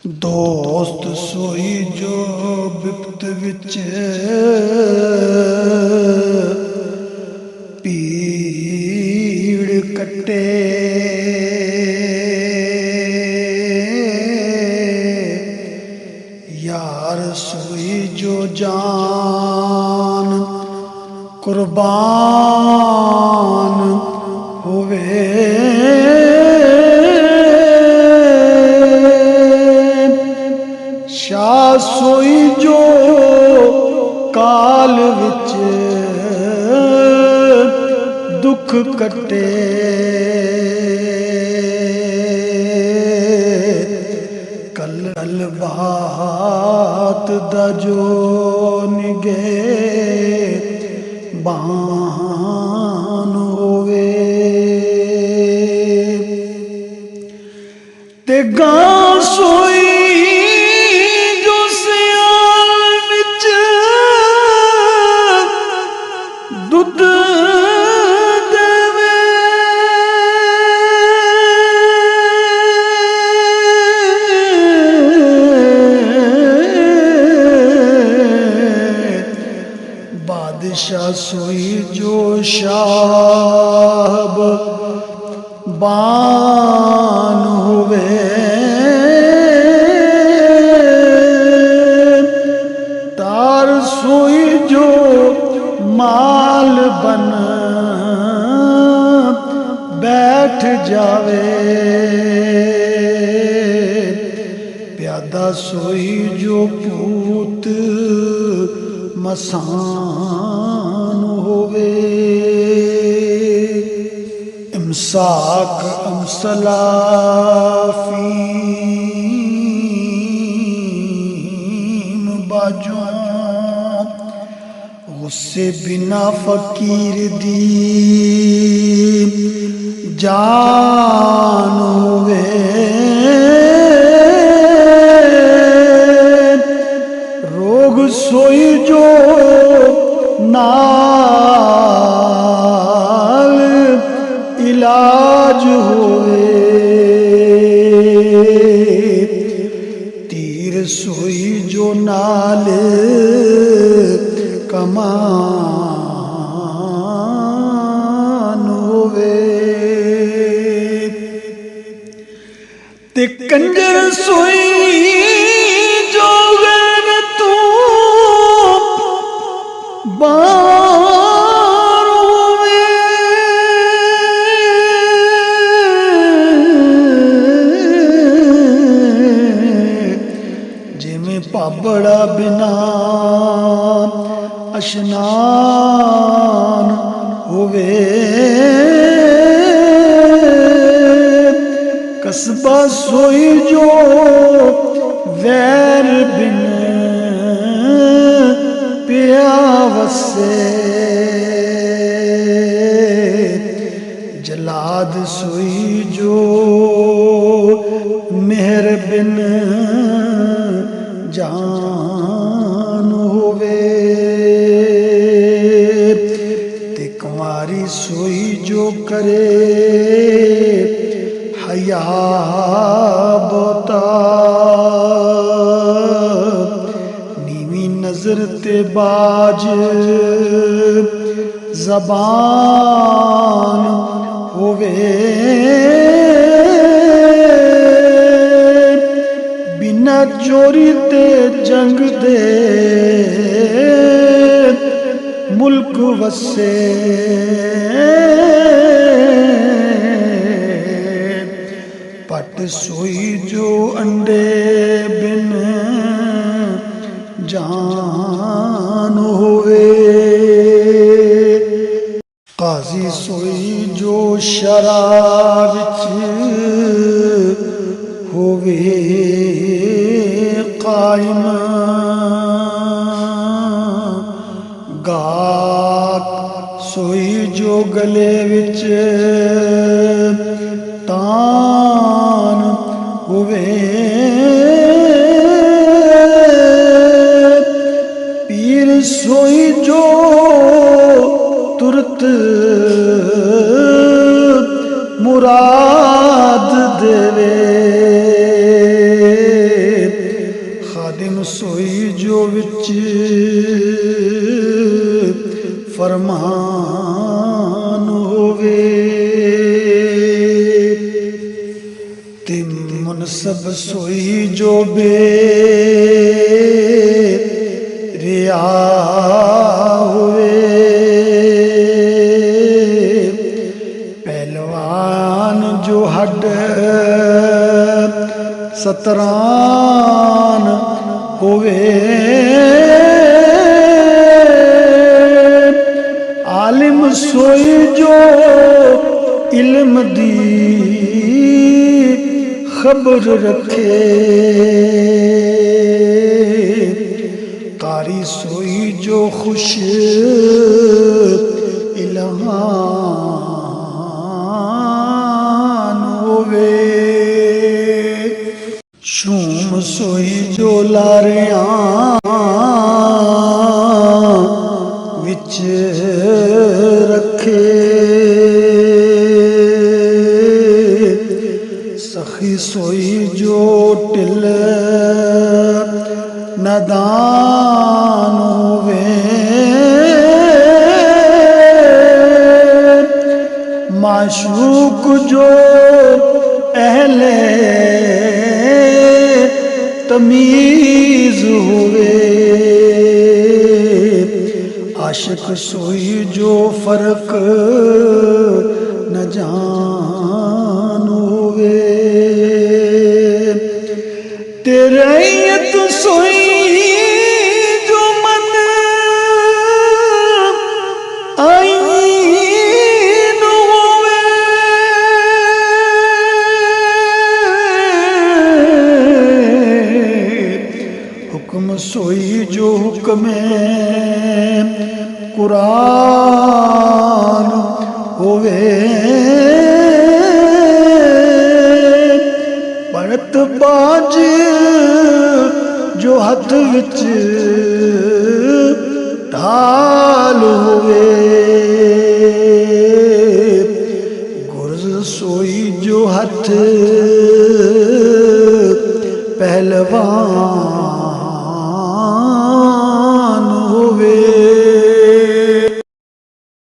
दोस्त सोई जो बिपत विच पीड़ कटे, यार सोई जो जान कुर्बान होवे। शाह सोई जो काल विच दुख कटे, कल बात दा जो निगे बान होवे। ते गां सोई दुध देवे, बादशाह सोई जो शाह बान होवे। तार सोई जो माल बन बैठ जावे, प्यादा सोई जो पूत मसान होवे। इमसाक अमसलाफीम बाजों, उससे बिना फकीर दी जान होवे। रोग सोई जो नाल इलाज होवे, तीर सोई जो नाल कमान होवे। ते कंजर सोई जो गैर तू बार होवे, जिमें पाबड़ा बिना अशनान होवे। कसबा सोई जो वैर बिन पिया वसे, जलाद सोई जो मेहर बिन जान होवे। ते कुंवारी सोई जो करे हया बोता, नीवी नजर ते बाज जबान होवे। बिना चोरी ते जंग दे मुल्क वसे, पट सोई जो अंडे बिन जान होवे। काजी सोई जो शराब विच होवे कायम, गाक सोई जो गले विच तान होवे। पीर सोई जो तुरत मुराद देवे, ਵਿੱਚ ਫਰਮਾਨ ਹੋਵੇ ਤੇ ਮੁਨਸਬ ਸੋਈ ਜੋ ਰਿਆ ਹੋਵੇ ਪਹਿਲਵਾਨ ਜੋ ਹੱਡ ਸਤਰਾਨ ਹੋਵੇ आलिम सोई जो इल्म दी खबर रखे कारी सोई जो खुश इल्हान होवे शूम सोई जो लारियां विच रखे सखी सोई जो टिल नदान होवे माशूक जो अहले तमीज होवे आशिक सोई जो फर्क न जान होवे तेरैयत सोई जो मन आईन होवे हुक्म सोई जो हुक्म कुरान होवे भरत बाज जो हथ विच ढाल होवे गुरज सोई जो हथ पहलवान